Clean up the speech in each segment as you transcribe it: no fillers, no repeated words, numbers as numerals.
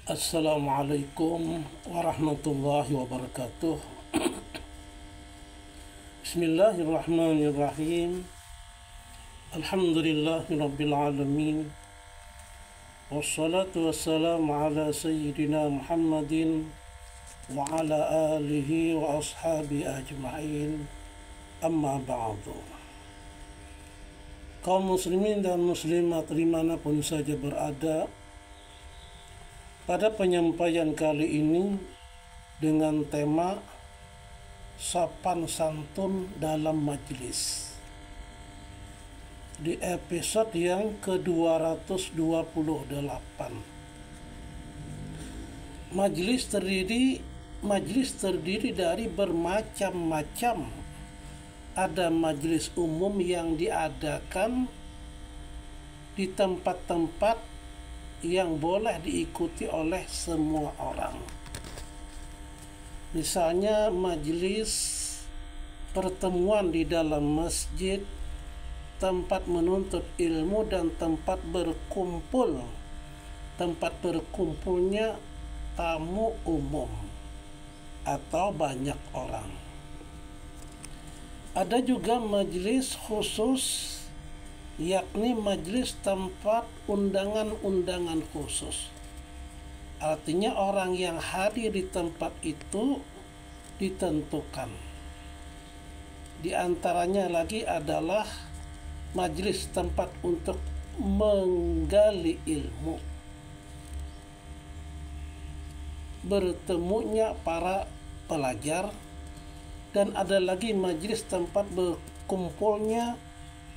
Assalamualaikum warahmatullahi wabarakatuh. Bismillahirrahmanirrahim. Alhamdulillahi rabbil alamin. Wassalatu wassalamu ala sayyidina Muhammadin wa ala alihi wa ashabi ajma'in. Amma ba'du. Kaum muslimin dan muslimat dimanapun saja berada, pada penyampaian kali ini dengan tema sopan santun dalam majelis, di episode yang ke-228. Majelis terdiri dari bermacam-macam. Ada majelis umum yang diadakan di tempat-tempat yang boleh diikuti oleh semua orang. Misalnya majelis pertemuan di dalam masjid, tempat menuntut ilmu dan tempat berkumpulnya tamu umum atau banyak orang. Ada juga majelis khusus, yakni majelis tempat undangan-undangan khusus. Artinya orang yang hadir di tempat itu ditentukan. Di antaranya lagi adalah majelis tempat untuk menggali ilmu, bertemunya para pelajar, dan ada lagi majelis tempat berkumpulnya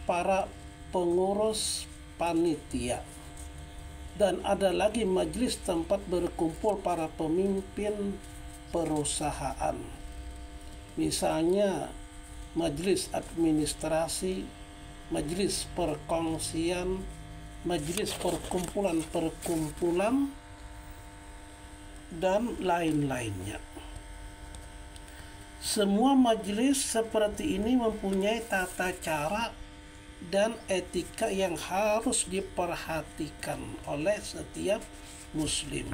para pengurus panitia, dan ada lagi majelis tempat berkumpul para pemimpin perusahaan, misalnya majelis administrasi, majelis perkongsian, majelis perkumpulan dan lain-lainnya. Semua majelis seperti ini mempunyai tata cara dan etika yang harus diperhatikan oleh setiap muslim,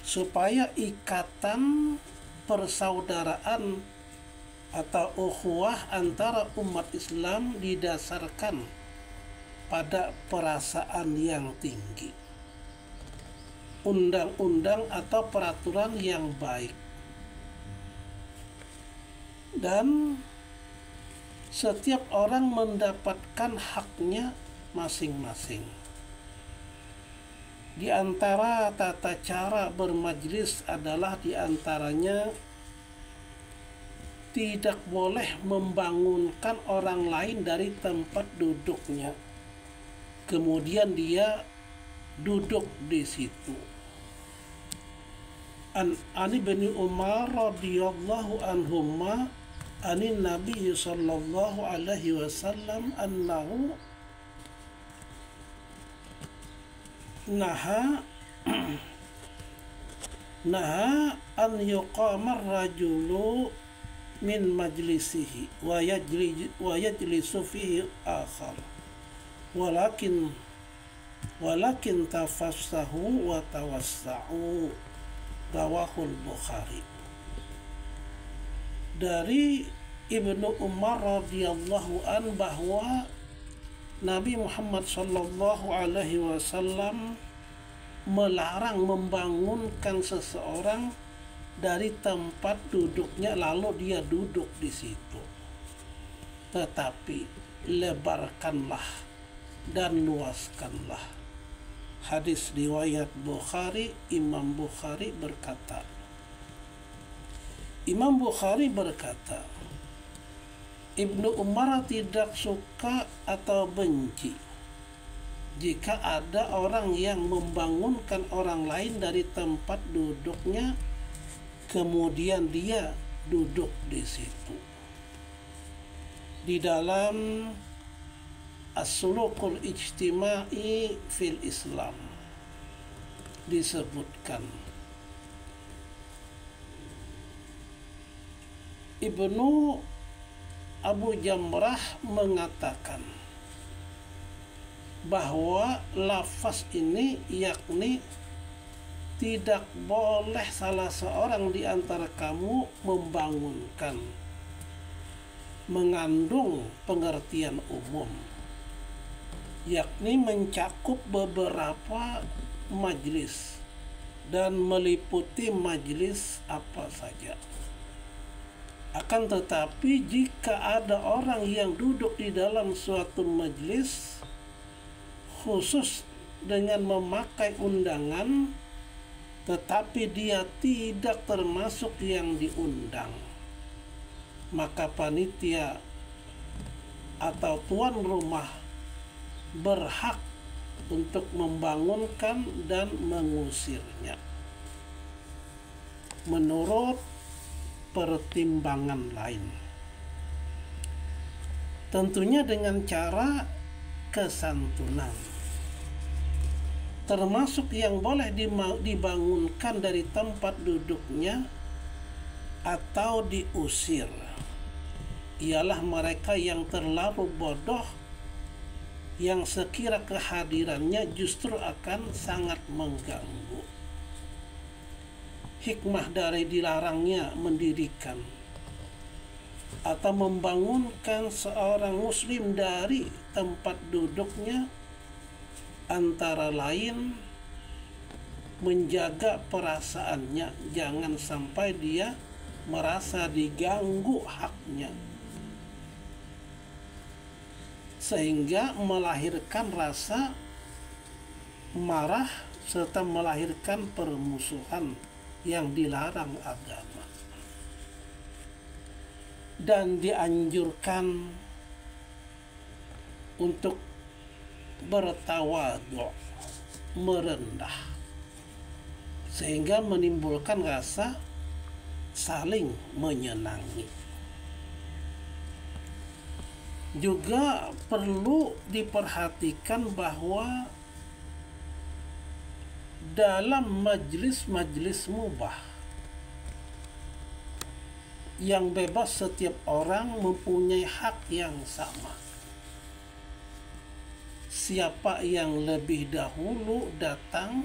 supaya ikatan persaudaraan atau ukhuwah antara umat Islam didasarkan pada perasaan yang tinggi, undang-undang atau peraturan yang baik, dan setiap orang mendapatkan haknya masing-masing. Di antara tata cara bermajlis adalah diantaranya tidak boleh membangunkan orang lain dari tempat duduknya, kemudian dia duduk di situ. Ani bin Umar radhiyallahu anhuma anin Nabi sallallahu alaihi wasallam annahu naha an yuqamar rajulu min majlisihi wa yajlisu fihi akhar walakin tafassahu wa tawassa'u, rawahul Bukhari. Dari Ibnu Umar radhiyallahu an bahwa Nabi Muhammad sallallahu alaihi wasallam melarang membangunkan seseorang dari tempat duduknya lalu dia duduk di situ, tetapi lebarkanlah dan luaskanlah. Hadis riwayat Bukhari. Imam Bukhari berkata, Ibnu Umar tidak suka atau benci jika ada orang yang membangunkan orang lain dari tempat duduknya, kemudian dia duduk di situ. Di dalam As-Sulukul Ijtima'i fil Islam disebutkan, Ibnu Abu Jamrah mengatakan bahwa lafaz ini yakni tidak boleh salah seorang di antara kamu membangunkan, mengandung pengertian umum, yakni mencakup beberapa majlis dan meliputi majlis apa saja. Akan tetapi jika ada orang yang duduk di dalam suatu majlis khusus dengan memakai undangan, tetapi dia tidak termasuk yang diundang, maka panitia atau tuan rumah berhak untuk membangunkan dan mengusirnya menurut pertimbangan lain, tentunya dengan cara kesantunan. Termasuk yang boleh dibangunkan dari tempat duduknya atau diusir ialah mereka yang terlalu bodoh, yang sekira kehadirannya justru akan sangat mengganggu. Hikmah dari dilarangnya mendirikan atau membangunkan seorang muslim dari tempat duduknya antara lain menjaga perasaannya, jangan sampai dia merasa diganggu haknya sehingga melahirkan rasa marah serta melahirkan permusuhan yang dilarang agama. Dan dianjurkan untuk bertawadhu, merendah, sehingga menimbulkan rasa saling menyenangi. Juga perlu diperhatikan bahwa dalam majlis-majlis mubah yang bebas, setiap orang mempunyai hak yang sama. Siapa yang lebih dahulu datang,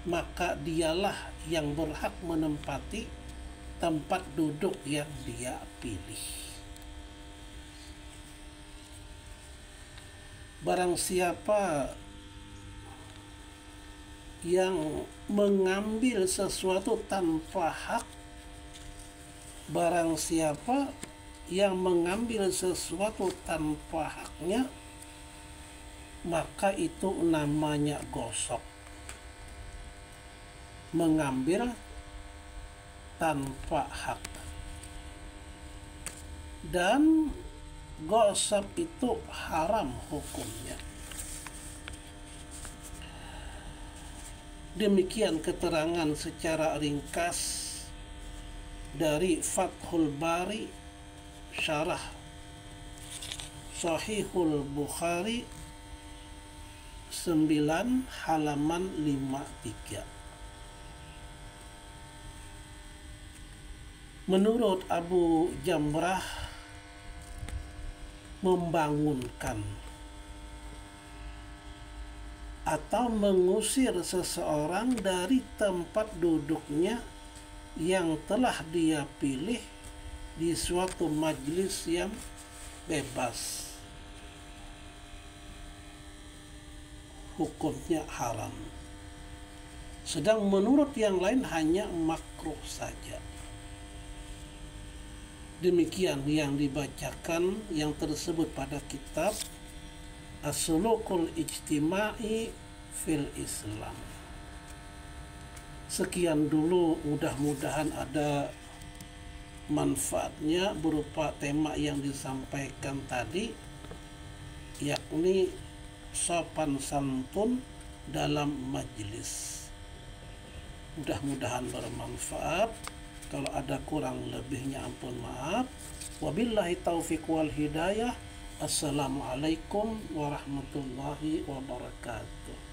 maka dialah yang berhak menempati tempat duduk yang dia pilih. Barang siapa yang mengambil sesuatu tanpa hak, barang siapa yang mengambil sesuatu tanpa haknya, maka itu namanya gosok. Mengambil tanpa hak. Dan gosok itu haram hukumnya. Demikian keterangan secara ringkas dari Fathul Bari Syarah Sahihul Bukhari 9 halaman 53. Menurut Abu Jamrah, membangunkan atau mengusir seseorang dari tempat duduknya yang telah dia pilih di suatu majlis yang bebas, hukumnya haram. Sedang menurut yang lain hanya makruh saja. Demikian yang dibacakan yang tersebut pada kitab As-Sulukul Ijtima'i fil Islam. Sekian dulu, mudah-mudahan ada manfaatnya berupa tema yang disampaikan tadi, yakni sopan santun dalam majelis. Mudah-mudahan bermanfaat. Kalau ada kurang lebihnya ampun maaf. Wabillahi taufiq wal hidayah. Assalamualaikum warahmatullahi wabarakatuh.